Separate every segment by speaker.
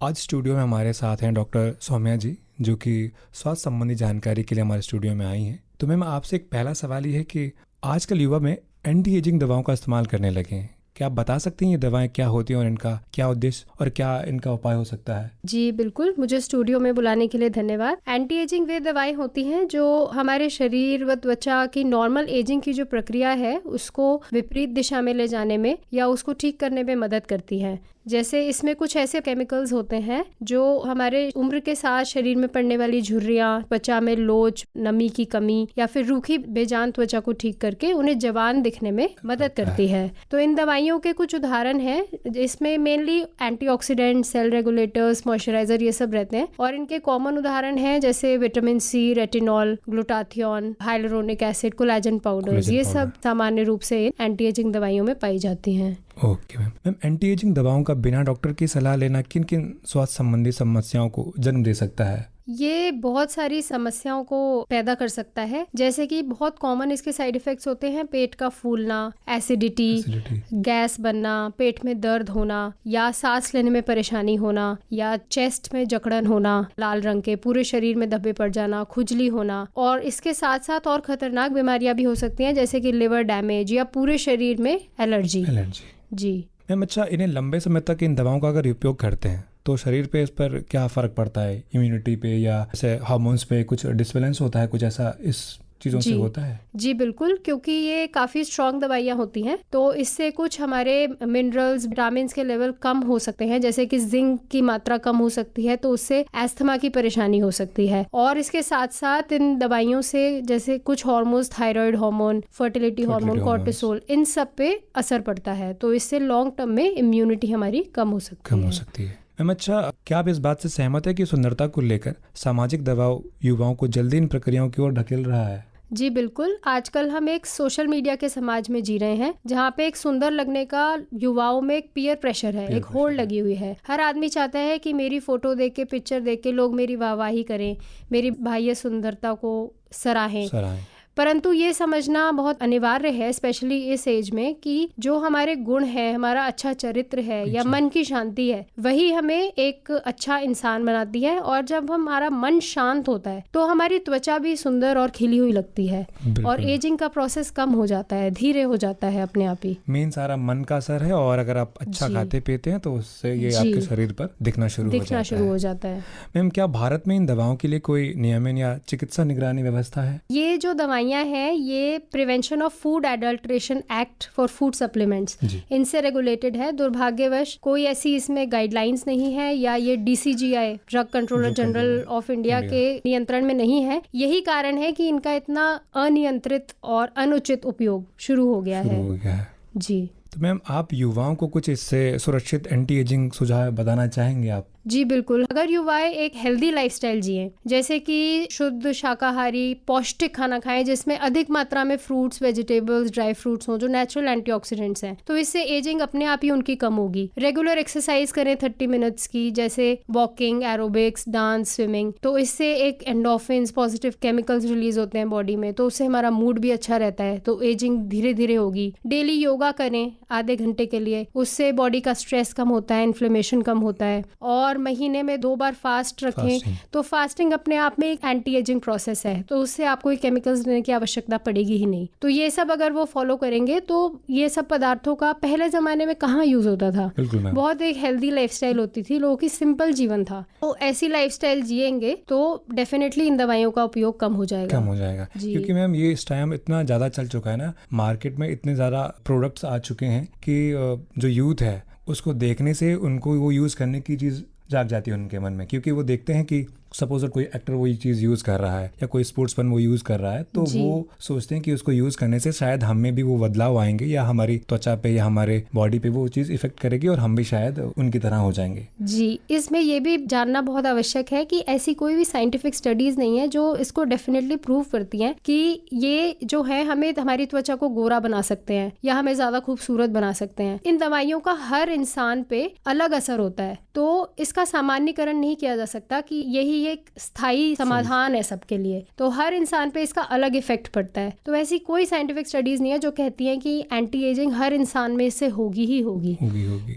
Speaker 1: आज स्टूडियो में हमारे साथ हैं डॉक्टर सौम्या जी, जो कि स्वास्थ्य संबंधी जानकारी के लिए हमारे स्टूडियो में आई हैं। तो मैम, आपसे एक पहला सवाल ये है कि आजकल युवा में एंटी एजिंग दवाओं का इस्तेमाल करने लगे हैं। क्या आप बता सकती हैं ये दवाएं क्या होती हैं और इनका क्या उद्देश्य और क्या इनका उपाय हो सकता है?
Speaker 2: जी बिल्कुल, मुझे स्टूडियो में बुलाने के लिए धन्यवाद। एंटी एजिंग वे दवाएं होती हैं जो हमारे शरीर व त्वचा की नॉर्मल एजिंग की जो प्रक्रिया है उसको विपरीत दिशा में ले जाने में या उसको ठीक करने में मदद करती हैं। जैसे इसमें कुछ ऐसे केमिकल्स होते हैं जो हमारे उम्र के साथ शरीर में पड़ने वाली झुर्रियाँ, त्वचा में लोच, नमी की कमी या फिर रूखी बेजान त्वचा को ठीक करके उन्हें जवान दिखने में मदद करती है। तो इन दवाइयों के कुछ उदाहरण हैं, इसमें mainly antioxidant, cell regulators, moisturiser ये सब रहते हैं। और इनके कॉमन उदाहरण हैं जैसे vitamin C, retinol, glutathione, hyaluronic acid, collagen powders, ये सब सामान्य रूप से एंटी एजिंग दवाइयों में पाई जाती हैं।
Speaker 1: ओके मैम, एंटी एजिंग दवाओं का बिना डॉक्टर की सलाह लेना किन किन स्वास्थ्य संबंधी समस्याओं को जन्म दे सकता है?
Speaker 2: ये बहुत सारी समस्याओं को पैदा कर सकता है। जैसे कि बहुत कॉमन इसके साइड इफेक्ट्स होते हैं पेट का फूलना, एसिडिटी, गैस बनना, पेट में दर्द होना या सांस लेने में परेशानी होना या चेस्ट में जकड़न होना, लाल रंग के पूरे शरीर में धब्बे पड़ जाना, खुजली होना। और इसके साथ साथ और खतरनाक बीमारियां भी हो सकती हैं जैसे कि लिवर डैमेज या पूरे शरीर में एलर्जी। जी
Speaker 1: मैम, अच्छा, इन्हें लंबे समय तक इन दवाओं का अगर उपयोग करते हैं तो शरीर पे इस पर क्या फ़र्क पड़ता है? इम्यूनिटी पे या जैसे हार्मोन्स पे कुछ डिसबैलेंस होता है, कुछ ऐसा इस चीज़ों से होता है?
Speaker 2: जी बिल्कुल, क्योंकि ये काफ़ी स्ट्रॉन्ग दवाइयाँ होती हैं तो इससे कुछ हमारे मिनरल्स, विटामिन्स के लेवल कम हो सकते हैं। जैसे कि जिंक की मात्रा कम हो सकती है तो उससे एस्थमा की परेशानी हो सकती है। और इसके साथ साथ इन दवाइयों से जैसे कुछ hormones, thyroid hormone, fertility hormone, cortisol, इन सब पे असर पड़ता है। तो इससे लॉन्ग टर्म में इम्यूनिटी हमारी कम हो सकती है।
Speaker 1: मैम, अच्छा, क्या आप इस बात से सहमत है कि सुंदरता को लेकर सामाजिक दबाव युवाओं को जल्दी इन प्रक्रियाओं की ओर ढकेल रहा है?
Speaker 2: जी बिल्कुल, आजकल हम एक सोशल मीडिया के समाज में जी रहे हैं जहाँ पे एक सुंदर लगने का युवाओं में एक पीयर प्रेशर है, एक होड़ लगी हुई है। हर आदमी चाहता है कि मेरी फोटो देख के, पिक्चर देख के लोग मेरी वाहवाही करें, मेरी बाह्य सुंदरता को सराहें। परंतु ये समझना बहुत अनिवार्य है, स्पेशली इस एज में, कि जो हमारे गुण है, हमारा अच्छा चरित्र है या मन की शांति है, वही हमें एक अच्छा इंसान बनाती है। और जब हमारा मन शांत होता है तो हमारी त्वचा भी सुंदर और खिली हुई लगती है और एजिंग का प्रोसेस कम हो जाता है, धीरे हो जाता है अपने आप ही।
Speaker 1: मेन सारा मन का असर है और अगर आप अच्छा खाते पीते हैं तो उससे ये आपके शरीर पर दिखना शुरू हो जाता है। मैम, क्या भारत में इन दवाओं के लिए कोई नियमन या चिकित्सा निगरानी व्यवस्था है?
Speaker 2: ये जो दवाइयाँ हैं ये prevention of food adulteration act for food supplements, इनसे रेगुलेटेड है। दुर्भाग्यवश कोई ऐसी इसमें गाइडलाइंस नहीं है या ये DCGI, drug controller general of India के नियंत्रण में नहीं है। यही कारण है कि इनका इतना अनियंत्रित और अनुचित उपयोग शुरू हो गया है। जी,
Speaker 1: तो मैम, आप युवाओं को कुछ इससे सुरक्षित एंटी एजिंग सुझाव बताना चाहेंगे आप?
Speaker 2: जी बिल्कुल, अगर युवाएं एक हेल्दी लाइफस्टाइल जिएं, जैसे कि शुद्ध शाकाहारी पौष्टिक खाना खाएं जिसमें अधिक मात्रा में फ्रूट्स, वेजिटेबल्स, ड्राई फ्रूट्स हों जो नेचुरल एंटीऑक्सीडेंट्स हैं, तो इससे एजिंग अपने आप ही उनकी कम होगी। रेगुलर एक्सरसाइज करें 30 मिनट्स की, जैसे वॉकिंग, एरोबिक्स, डांस, स्विमिंग। तो इससे एक एंडोर्फिन्स, पॉजिटिव केमिकल्स रिलीज होते हैं बॉडी में, तो उससे हमारा मूड भी अच्छा रहता है, तो एजिंग धीरे धीरे होगी। डेली योगा करें आधे घंटे के लिए, उससे बॉडी का स्ट्रेस कम होता है, इन्फ्लेमेशन कम होता है। और महीने में 2 बार फास्ट रखें तो फास्टिंग अपने आप में एक एंटी एजिंग प्रोसेस है, तो उससे आपको कोई केमिकल्स लेने की आवश्यकता पड़ेगी ही नहीं। तो ये सब अगर वो फॉलो करेंगे तो ये सब पदार्थों का पहले जमाने में कहाँ यूज होता था। बहुत एक हेल्दी लाइफस्टाइल होती थी, लोगों की सिंपल जीवन था। तो ऐसी लाइफस्टाइल जिएंगे तो डेफिनेटली इन दवाइयों का उपयोग कम हो जाएगा।
Speaker 1: क्योंकि मैम ये इस टाइम इतना ज्यादा चल चुका है ना, मार्केट में इतने ज्यादा प्रोडक्ट्स आ चुके हैं कि जो यूथ है उसको देखने से उनको वो यूज करने की चीज जाग जाती है उनके मन में, क्योंकि वो देखते हैं कि सपोज कोई एक्टर वही चीज़ यूज़ कर रहा है या कोई स्पोर्ट्समैन वो यूज़ कर रहा है, तो वो सोचते हैं कि उसको यूज़ करने से शायद हम में भी वो बदलाव आएंगे या हमारी त्वचा पे या हमारे बॉडी पे वो चीज़ इफेक्ट करेगी और हम भी शायद उनकी तरह हो जाएंगे।
Speaker 2: जी, इसमें ये भी जानना बहुत आवश्यक है कि ऐसी कोई भी साइंटिफिक स्टडीज नहीं है जो इसको डेफिनेटली प्रूव करती हैं कि ये जो है हमें हमारी त्वचा को गोरा बना सकते हैं या हमें ज़्यादा खूबसूरत बना सकते हैं। इन दवाइयों का हर इंसान पे अलग असर होता है, तो इसका सामान्यकरण नहीं किया जा सकता कि यही ही एक स्थायी समाधान है सबके लिए, तो हर इंसान पे इसका अलग इफेक्ट पड़ता है। तो ऐसी कोई साइंटिफिक स्टडीज नहीं है जो कहती हैं कि एंटी एजिंग हर इंसान में इससे होगी ही होगी।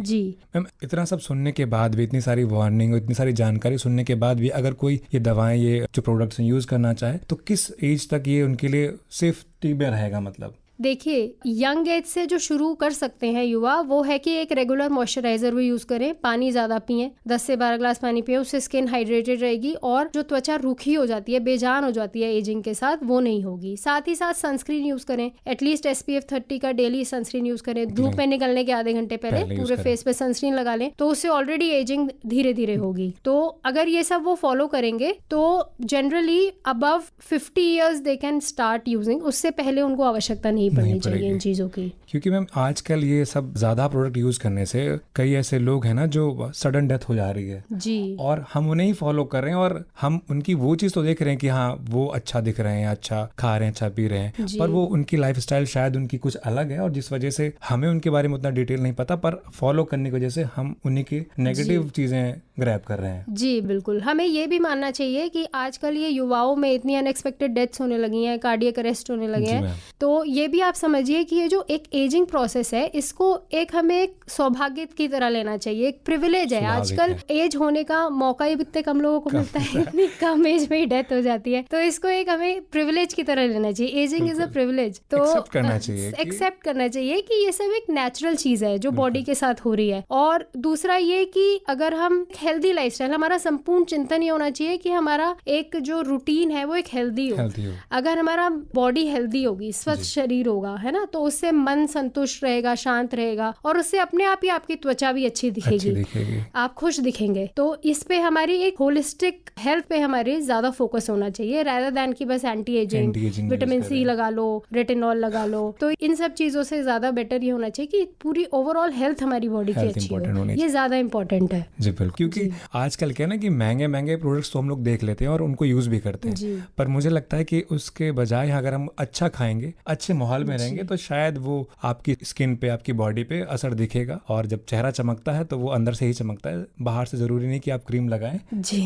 Speaker 2: जी
Speaker 1: मैम, इतना सब सुनने के बाद भी, इतनी सारी वार्निंग और इतनी सारी जानकारी सुनने के बाद भी, अगर कोई ये दवाएं, ये जो प्रोडक्ट्स यूज करना चाहे तो किस एज तक ये उनके लिए सेफ्टी में रहेगा? मतलब
Speaker 2: देखिए, यंग एज से जो शुरू कर सकते हैं युवा, वो है कि एक रेगुलर मॉइस्चराइजर वो यूज करें, पानी ज्यादा पिएं, 10 से 12 ग्लास पानी पिएं, उससे स्किन हाइड्रेटेड रहेगी और जो त्वचा रूखी हो जाती है, बेजान हो जाती है एजिंग के साथ, वो नहीं होगी। साथ ही साथ सनस्क्रीन यूज करें, एटलीस्ट SPF 30 का डेली सनस्क्रीन यूज करें। धूप में निकलने के आधे घंटे पहले पूरे फेस पे सनस्क्रीन लगा लें, तो उससे ऑलरेडी एजिंग धीरे धीरे होगी। तो अगर ये सब वो फॉलो करेंगे तो generally above 50 years they can start using, उससे पहले उनको आवश्यकता नहीं पड़नी चाहिए इन चीजों की।
Speaker 1: क्योंकि मैम आजकल ये सब ज्यादा प्रोडक्ट यूज करने से कई ऐसे लोग हैं ना जो सडन डेथ हो जा रही है
Speaker 2: जी,
Speaker 1: और हम उन्हें ही फॉलो कर रहे हैं और हम उनकी वो चीज तो देख रहे हैं कि हाँ वो अच्छा दिख रहे हैं, अच्छा खा रहे हैं, अच्छा पी रहे हैं, पर वो उनकी लाइफस्टाइल शायद उनकी कुछ अलग है और जिस वजह से हमें उनके बारे में उतना डिटेल नहीं पता, पर फॉलो करने की वजह से हम उन्हीं की नेगेटिव चीजें ग्रैब कर रहे हैं।
Speaker 2: जी बिल्कुल, हमें ये भी मानना चाहिए कि आजकल ये युवाओं में इतनी अनएक्सपेक्टेड डेथ्स होने लगी हैं, कार्डियक अरेस्ट होने लगे हैं, तो ये भी आप समझिए कि ये जो एक एजिंग प्रोसेस है, इसको एक हमें एक सौभाग्य की तरह लेना चाहिए, एक प्रिविलेज है। आजकल एज होने का मौका ही इतने कम लोगों को मिलता है, इतनी कम एज में ही डेथ हो जाती है, तो इसको एक हमें प्रिविलेज की तरह लेना चाहिए। एजिंग इज अ प्रिविलेज, तो एक्सेप्ट करना चाहिए कि ये सब एक नेचुरल चीज है जो बॉडी के साथ हो रही है। और दूसरा ये कि अगर हम हेल्दी लाइफस्टाइल, हमारा संपूर्ण चिंतन ये होना चाहिए कि हमारा एक जो रूटीन है वो एक हेल्दी हो। अगर हमारा बॉडी हेल्दी होगी, स्वस्थ शरीर होगा, है ना, तो उससे मन संतुष्ट रहेगा, शांत रहेगा और उससे अपने आप ही आपकी त्वचा भी अच्छी दिखेगी, आप खुश दिखेंगे। तो इस पे हमारी एक होलिस्टिक हेल्थ पे हमारे ज्यादा फोकस होना चाहिए, rather than कि बस एंटी एजिंग विटामिन C लगा लो, रेटिनॉल लगा लो। तो इन सब चीजों से ज्यादा बेटर ये होना चाहिए कि पूरी ओवरऑल हेल्थ हमारी बॉडी की अच्छी हो, ये ज्यादा इंपॉर्टेंट है।
Speaker 1: जी बिल्कुल, क्योंकि आजकल क्या है ना कि महंगे महंगे प्रोडक्ट्स तो हम लोग देख लेते हैं और उनको यूज भी करते हैं, पर मुझे लगता है कि उसके बजाय अगर हम अच्छा खाएंगे, अच्छे माहौल में रहेंगे, तो शायद वो आपकी स्किन पे, आपकी बॉडी पे असर दिखेगा। और जब चेहरा चमकता है तो वो अंदर से ही चमकता है, बाहर से जरूरी नहीं कि आप क्रीम लगाएं,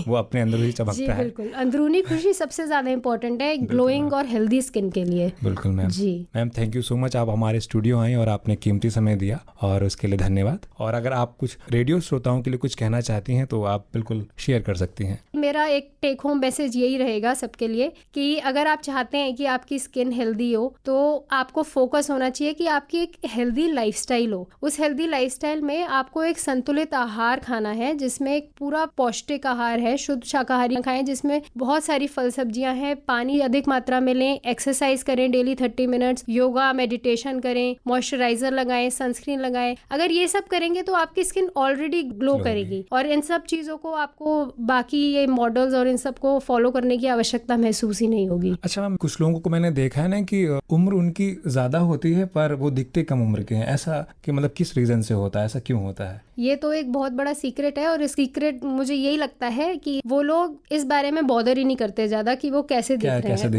Speaker 1: वो अपने अंदर ही चमकता है।
Speaker 2: बिल्कुल, अंदरूनी खुशी सबसे ज्यादा इंपॉर्टेंट है ग्लोइंग और हेल्दी स्किन के लिए।
Speaker 1: बिल्कुल मैम। जी ma'am, thank you so much, आप हमारे स्टूडियो आए और आपने कीमती समय दिया और उसके लिए धन्यवाद। और अगर आप कुछ रेडियो श्रोताओं के लिए कुछ कहना चाहती हैं तो आप बिल्कुल शेयर कर सकती हैं।
Speaker 2: मेरा एक टेक होम मैसेज यही रहेगा सबके लिए कि अगर आप चाहते हैं कि आपकी स्किन हेल्दी हो तो आपको फोकस होना चाहिए कि आपकी एक हेल्दी लाइफस्टाइल हो। उस हेल्दी लाइफस्टाइल में आपको एक संतुलित आहार खाना है जिसमें एक पूरा पौष्टिक आहार है, शुद्ध शाकाहारी खाएं जिसमें बहुत सारी फल सब्जियां हैं, पानी अधिक मात्रा में लें, एक्सरसाइज करें डेली 30 मिनट्स, योगा मेडिटेशन करें, मॉइस्चराइजर लगाएं, सनस्क्रीन लगाएं। अगर ये सब करेंगे तो आपकी स्किन ऑलरेडी ग्लो करेगी और इन सब चीजों को आपको बाकी ये मॉडल्स और इन सब को फॉलो करने की आवश्यकता महसूस ही नहीं होगी।
Speaker 1: अच्छा मैम, कुछ लोगों को मैंने देखा है ना कि उम्र उनकी ज्यादा होती है पर वो दिखते कम उम्र के हैं, ऐसा कि मतलब किस रीजन से होता है, ऐसा क्यों होता है?
Speaker 2: ये तो एक बहुत बड़ा सीक्रेट है और इस सीक्रेट मुझे यही लगता है कि वो लोग इस बारे में बॉदर ही नहीं करते ज्यादा कि वो कैसे दिख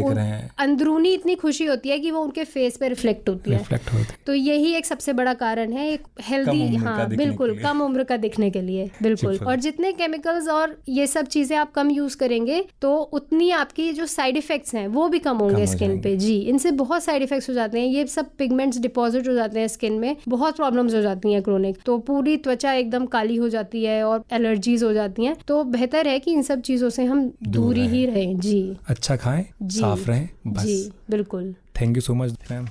Speaker 2: रहे हैं। अंदरूनी इतनी खुशी होती है कि वो उनके फेस पे रिफ्लेक्ट होती है। तो यही एक सबसे बड़ा कारण है एक हेल्दी, हाँ बिल्कुल, कम उम्र का दिखने के लिए। बिल्कुल, और जितने केमिकल्स और ये सब चीजें आप कम यूज करेंगे तो उतनी आपकी जो साइड इफेक्ट्स हैं वो भी कम होंगे स्किन पे। जी, इनसे बहुत साइड इफेक्ट्स हो जाते हैं, ये सब पिगमेंट्स डिपॉजिट हो जाते हैं स्किन में, बहुत प्रॉब्लम्स हो जाती हैं क्रोनिक, तो पूरी त्वचा एकदम काली हो जाती है और एलर्जीज हो जाती हैं। तो बेहतर है कि इन सब चीजों से हम दूरी ही रहें। जी,
Speaker 1: अच्छा खाएं, साफ रहें, बस।
Speaker 2: जी बिल्कुल।
Speaker 1: Thank you so much ma'am.